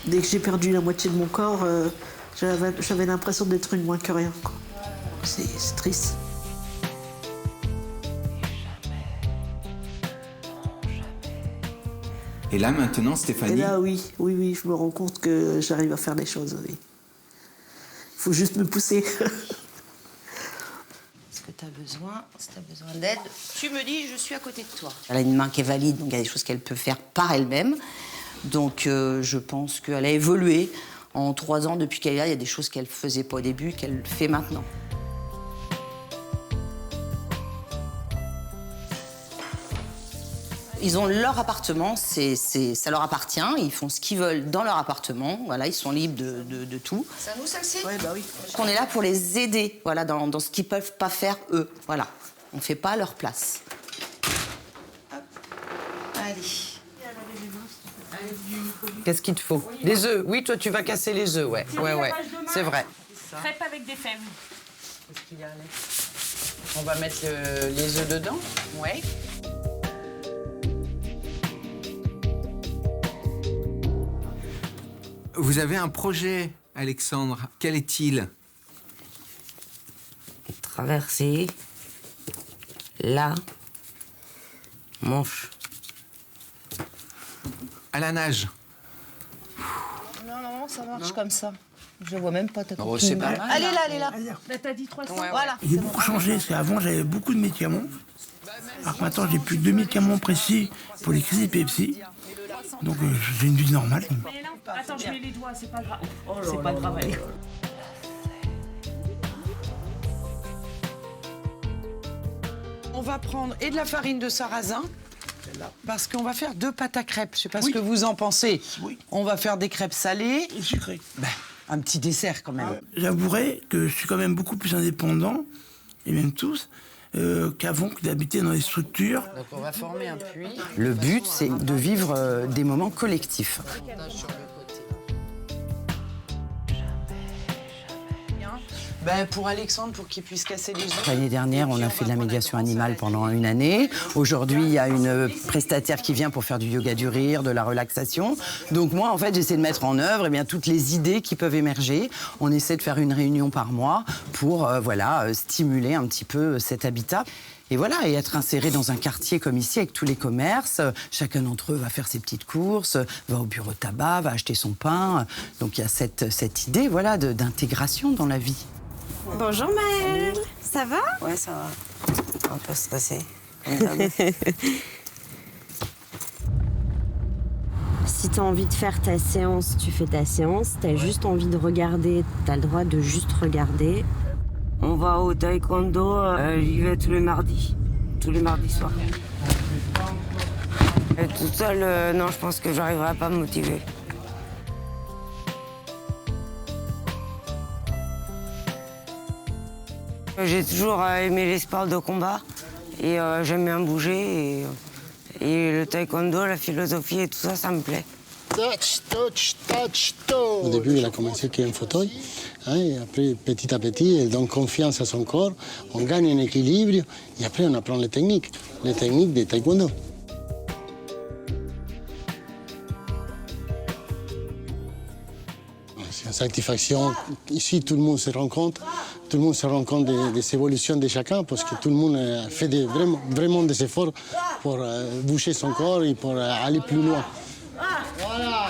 Dès que j'ai perdu la moitié de mon corps, j'avais l'impression d'être une moins que rien, quoi. C'est triste. Et là, maintenant, Et Stéphanie, là, oui, je me rends compte que j'arrive à faire des choses, oui. Il faut juste me pousser. Est-ce que tu as besoin, si tu as besoin d'aide, tu me dis, je suis à côté de toi. Elle a une main qui est valide, donc il y a des choses qu'elle peut faire par elle-même. Donc je pense qu'elle a évolué en 3 ans depuis qu'elle est là. Il y a des choses qu'elle ne faisait pas au début, qu'elle fait maintenant. Ils ont leur appartement, ça leur appartient, ils font ce qu'ils veulent dans leur appartement, voilà, ils sont libres de tout. C'est à nous celle-ci ? Ouais, bah oui. On est là pour les aider, voilà, dans ce qu'ils peuvent pas faire eux, voilà. On fait pas à leur place. Hop. Allez. Qu'est-ce qu'il te faut? Des œufs. Oui, toi, tu vas casser les œufs, ouais. Ouais, c'est vrai. Crêpes avec des fèves. Qu'est-ce qu'il y a, Alex? On va mettre les œufs dedans? Ouais. vous avez un projet, Alexandre. Quel est-il? Traverser la Manche. À la nage. Non, ça marche comme ça. Je vois même pas ta Oh, c'est pas mal. Elle est là. Là, t'as dit 300. Voilà. J'ai beaucoup changé, parce qu'avant j'avais beaucoup de médicaments. Alors que maintenant j'ai plus que 2 médicaments précis pour les crises d'épilepsie. Donc j'ai une vie normale. Mais non, attends, je mets les doigts, c'est pas grave. C'est pas grave, allez. On va prendre et de la farine de sarrasin, parce qu'on va faire 2 pâtes à crêpes. Je sais pas ce que vous en pensez. Oui. On va faire des crêpes salées. Et sucré. Ben, un petit dessert quand même. J'avouerai que je suis quand même beaucoup plus indépendant, et même tous, qu'avant d'habiter dans des structures. Donc on va former un puits. Le but, c'est de vivre des moments collectifs. Ben, pour Alexandre, pour qu'il puisse casser les œufs. L'année dernière, on a fait de la médiation animale pendant 1 année. Aujourd'hui, il y a une prestataire qui vient pour faire du yoga du rire, de la relaxation. Donc moi, en fait, j'essaie de mettre en œuvre toutes les idées qui peuvent émerger. On essaie de faire une réunion par mois pour stimuler un petit peu cet habitat. Et voilà, et être inséré dans un quartier comme ici, avec tous les commerces. Chacun d'entre eux va faire ses petites courses, va au bureau de tabac, va acheter son pain. Donc il y a cette idée d'intégration dans la vie. Bonjour Maëlle, ça va? Ouais, ça va. Un peu stressé. Si t'as envie de faire ta séance, tu fais ta séance. T'as juste envie de regarder, t'as le droit de juste regarder. On va au taekwondo, j'y vais tous les mardis soirs. Et toute seule, non, je pense que j'arriverai pas à me motiver. J'ai toujours aimé les sports de combat et j'aime bien bouger et le taekwondo, la philosophie et tout ça, ça me plaît. Au début, il a commencé qu'un fauteuil, et après, petit à petit, il donne confiance à son corps, on gagne un équilibre, et après, on apprend les techniques de taekwondo. C'est une satisfaction. Ici, tout le monde se rend compte. Tout le monde se rend compte des évolutions de chacun, parce que tout le monde fait vraiment des efforts pour bouger son corps et pour aller plus loin. Voilà.